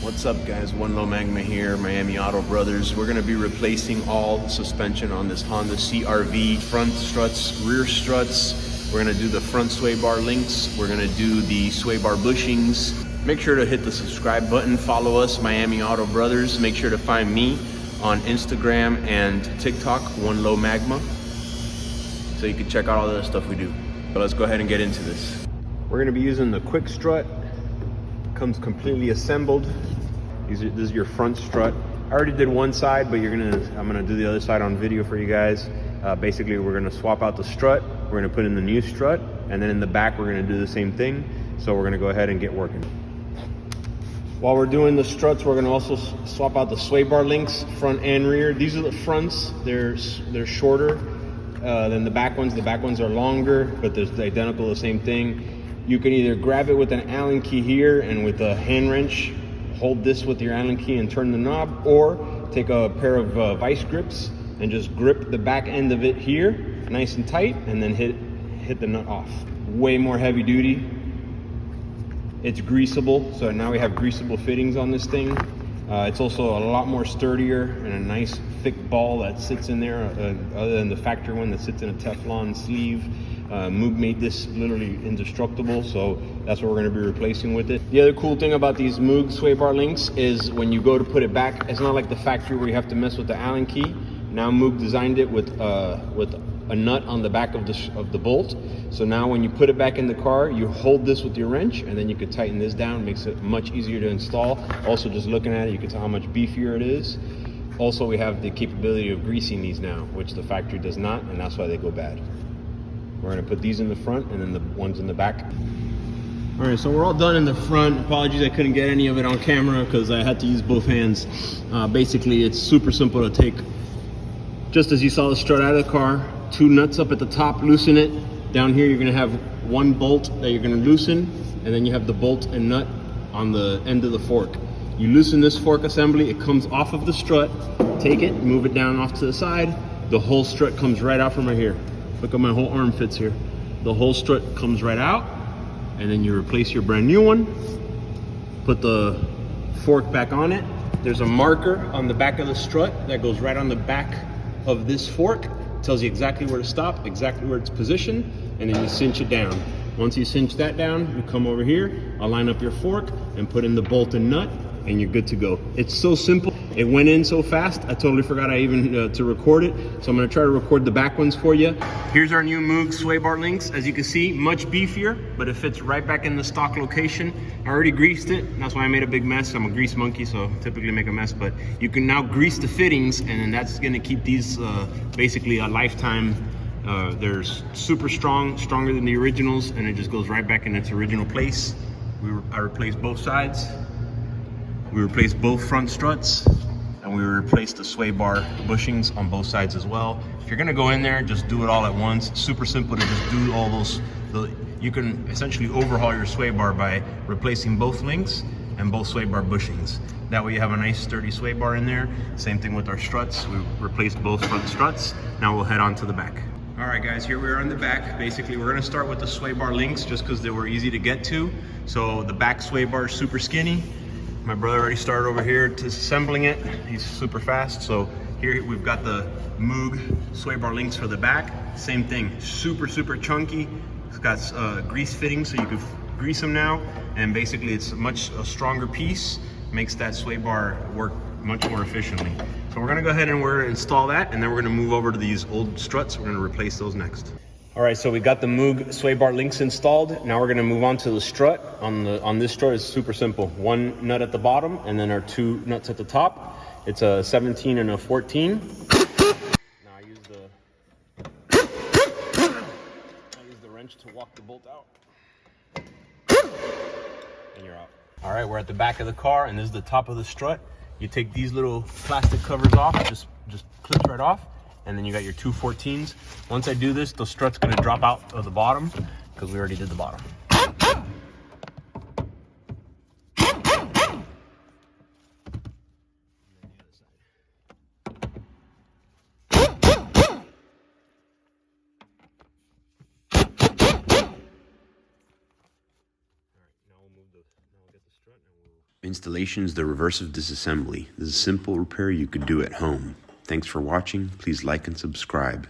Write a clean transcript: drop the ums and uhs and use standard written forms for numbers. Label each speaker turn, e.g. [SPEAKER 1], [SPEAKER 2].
[SPEAKER 1] What's up guys, One Low Magma here, Miami Auto Brothers. We're going to be replacing all the suspension on this Honda CRV, front struts, rear struts. We're going to do the front sway bar links. We're going to do the sway bar bushings. Make sure to hit the subscribe button, follow us, Miami Auto Brothers. Make sure to find me on Instagram and TikTok, One Low Magma, so you can check out all the stuff we do. But let's go ahead and get into this. We're going to be using the quick strut. Comes completely assembled. This is your front strut. I already did one side, but I'm gonna do the other side on video for you guys. Basically, we're gonna swap out the strut. We're gonna put in the new strut, and then in the back, we're gonna do the same thing. So we're gonna go ahead and get working. While we're doing the struts, we're gonna also swap out the sway bar links, front and rear. These are the fronts. They're shorter than the back ones. The back ones are longer, but they're identical, the same thing. You can either grab it with an Allen key here and with a hand wrench, hold this with your Allen key and turn the knob, or take a pair of vice grips and just grip the back end of it here, nice and tight, and then hit the nut off. Way more heavy duty. It's greasable, so now we have greasable fittings on this thing. It's also a lot more sturdier and a nice thick ball that sits in there, other than the factory one that sits in a Teflon sleeve. Moog made this literally indestructible, so that's what we're going to be replacing with it. The other cool thing about these Moog sway bar links is when you go to put it back, it's not like the factory where you have to mess with the Allen key. Now Moog designed it with a nut on the back of the bolt. So now when you put it back in the car, you hold this with your wrench, and then you could tighten this down. Makes it much easier to install. Also, just looking at it, you can tell how much beefier it is. Also, we have the capability of greasing these now, which the factory does not, and that's why they go bad. We're gonna put these in the front and then the ones in the back. All right, so we're all done in the front. Apologies, I couldn't get any of it on camera because I had to use both hands. Basically, it's super simple to take, just as you saw the strut out of the car, 2 nuts up at the top, loosen it. Down here, you're gonna have 1 bolt that you're gonna loosen, and then you have the bolt and nut on the end of the fork. You loosen this fork assembly, it comes off of the strut, take it, move it down off to the side, the whole strut comes right out from right here. Look at my whole arm fits here. The whole strut comes right out, and then you replace your brand new one. Put the fork back on it. There's a marker on the back of the strut that goes right on the back of this fork. Tells you exactly where to stop, exactly where it's positioned, and then you cinch it down. Once you cinch that down, you come over here, align up your fork, and put in the bolt and nut, and you're good to go. It's so simple. It went in so fast, I totally forgot I even to record it. So I'm gonna try to record the back ones for you. Here's our new Moog sway bar links. As you can see, much beefier, but it fits right back in the stock location. I already greased it, that's why I made a big mess. I'm a grease monkey, so typically make a mess, but you can now grease the fittings, and then that's gonna keep these basically a lifetime. They're super strong, stronger than the originals, and it just goes right back in its original place. I replaced both sides. We replaced both front struts, and we replaced the sway bar bushings on both sides as well. If you're gonna go in there, just do it all at once. It's super simple to just do all those. You can essentially overhaul your sway bar by replacing both links and both sway bar bushings. That way you have a nice sturdy sway bar in there. Same thing with our struts. We replaced both front struts. Now we'll head on to the back. All right guys, here we are in the back. Basically, we're gonna start with the sway bar links just because they were easy to get to. So the back sway bar is super skinny. My brother already started over here to assembling it. He's super fast. So here we've got the Moog sway bar links for the back. Same thing, super chunky. It's got grease fittings, so you can grease them now. And basically it's a stronger piece. Makes that sway bar work much more efficiently. So we're gonna go ahead and we're gonna install that, and then we're gonna move over to these old struts. We're gonna replace those next. All right, so we got the Moog sway bar links installed. Now we're gonna move on to the strut. On this strut, it's super simple. 1 nut at the bottom, and then our 2 nuts at the top. It's a 17 and a 14. Now I use the wrench to walk the bolt out. And you're out. All right, we're at the back of the car, and this is the top of the strut. You take these little plastic covers off, just clips right off. And then you got your 2 14s. Once I do this, the strut's gonna drop out of the bottom because we already did the bottom. Installation is the reverse of disassembly. This is a simple repair you could do at home. Thanks for watching. Please like and subscribe.